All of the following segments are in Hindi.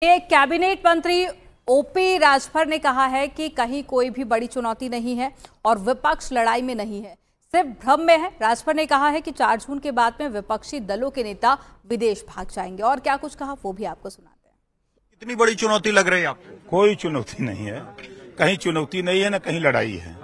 एक कैबिनेट मंत्री ओपी राजभर ने कहा है कि कहीं कोई भी बड़ी चुनौती नहीं है और विपक्ष लड़ाई में नहीं है, सिर्फ भ्रम में है। राजभर ने कहा है कि 4 जून के बाद में विपक्षी दलों के नेता विदेश भाग जाएंगे और क्या कुछ कहा वो भी आपको सुनाते हैं। कितनी बड़ी चुनौती लग रही है आपको? कोई चुनौती नहीं है, कहीं चुनौती नहीं है ना कहीं लड़ाई है।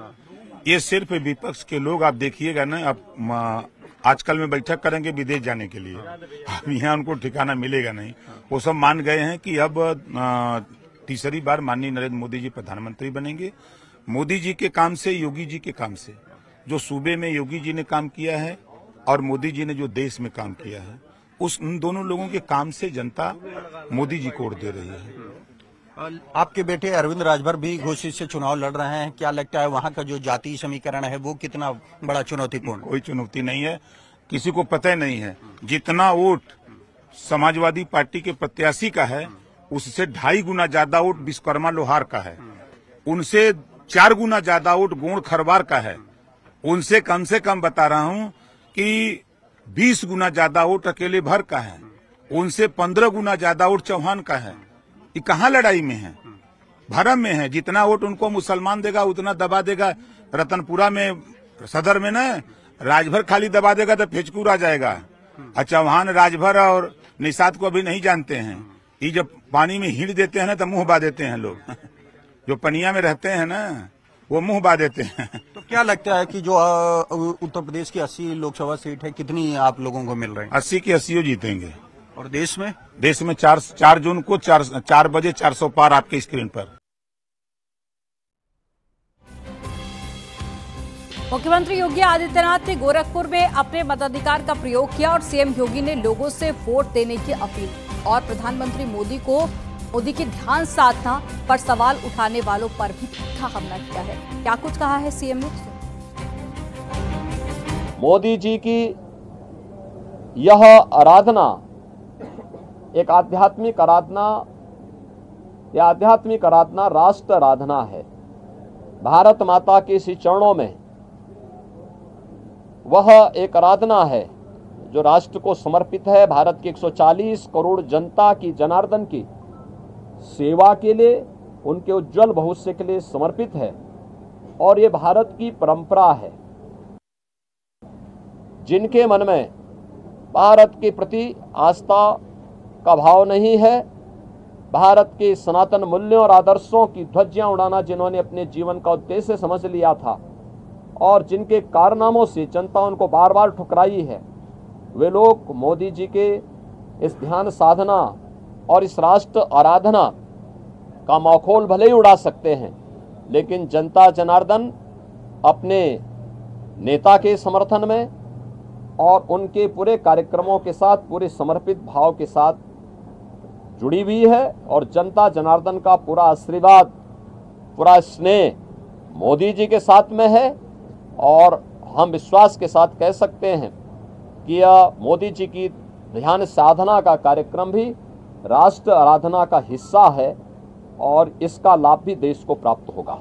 ये सिर्फ विपक्ष के लोग आप देखिएगा ना, आप आजकल में बैठक करेंगे विदेश जाने के लिए, अब यहाँ उनको ठिकाना मिलेगा नहीं। वो सब मान गए हैं कि अब तीसरी बार माननीय नरेंद्र मोदी जी प्रधानमंत्री बनेंगे। मोदी जी के काम से, योगी जी के काम से, जो सूबे में योगी जी ने काम किया है और मोदी जी ने जो देश में काम किया है, उन दोनों लोगों के काम से जनता मोदी जी को वोट दे रही है। आपके बेटे अरविंद राजभर भी घोषित से चुनाव लड़ रहे हैं, क्या लगता है वहाँ का जो जातीय समीकरण है वो कितना बड़ा चुनौतीपूर्ण? कोई चुनौती नहीं है, किसी को पता ही नहीं है। जितना वोट समाजवादी पार्टी के प्रत्याशी का है उससे 2.5 गुना ज्यादा वोट विश्वकर्मा लोहार का है, उनसे 4 गुना ज्यादा वोट गोंड खरवार का है, उनसे कम से कम बता रहा हूं कि 20 गुना ज्यादा वोट अकेले भर का है, उनसे 15 गुना ज्यादा वोट चौहान का है। ये कहाँ लड़ाई में है? भरम में है। जितना वोट उनको मुसलमान देगा उतना दबा देगा। रतनपुरा में सदर में न राजभर खाली दबा देगा तो फेचकूर आ जाएगा। चौहान राजभर और निषाद को अभी नहीं जानते हैं। ये जब पानी में हिड़ देते हैं ना तो मुंह बा देते हैं लोग जो पनिया में रहते हैं ना वो मुंह बा देते हैं। तो क्या लगता है कि जो उत्तर प्रदेश की 80 लोकसभा सीट है कितनी आप लोगों को मिल रही है? 80 की 80 जीतेंगे। और देश में 4 जून को 4 बजे 400 पार आपके स्क्रीन पर। मुख्यमंत्री योगी आदित्यनाथ ने गोरखपुर में अपने मताधिकार का प्रयोग किया और सीएम योगी ने लोगों से वोट देने की अपील और प्रधानमंत्री मोदी की ध्यान साधना पर सवाल उठाने वालों पर भी तीखा हमला किया है। क्या कुछ कहा है सीएम ने? मोदी जी की यह आराधना एक आध्यात्मिक आराधना, यह आध्यात्मिक आराधना राष्ट्र आराधना है। भारत माता के इस चरणों में वह एक आराधना है जो राष्ट्र को समर्पित है। भारत की 140 करोड़ जनता की, जनार्दन की सेवा के लिए, उनके उज्जवल भविष्य के लिए समर्पित है और ये भारत की परंपरा है। जिनके मन में भारत के प्रति आस्था का भाव नहीं है, भारत के सनातन मूल्यों और आदर्शों की ध्वजियां उड़ाना जिन्होंने अपने जीवन का उद्देश्य समझ लिया था और जिनके कारनामों से जनता उनको बार बार ठुकराई है, वे लोग मोदी जी के इस ध्यान साधना और इस राष्ट्र आराधना का मखौल भले ही उड़ा सकते हैं, लेकिन जनता जनार्दन अपने नेता के समर्थन में और उनके पूरे कार्यक्रमों के साथ, पूरे समर्पित भाव के साथ जुड़ी हुई है और जनता जनार्दन का पूरा आशीर्वाद, पूरा स्नेह मोदी जी के साथ में है। और हम विश्वास के साथ कह सकते हैं कि यह मोदी जी की ध्यान साधना का कार्यक्रम भी राष्ट्र आराधना का हिस्सा है और इसका लाभ भी देश को प्राप्त होगा।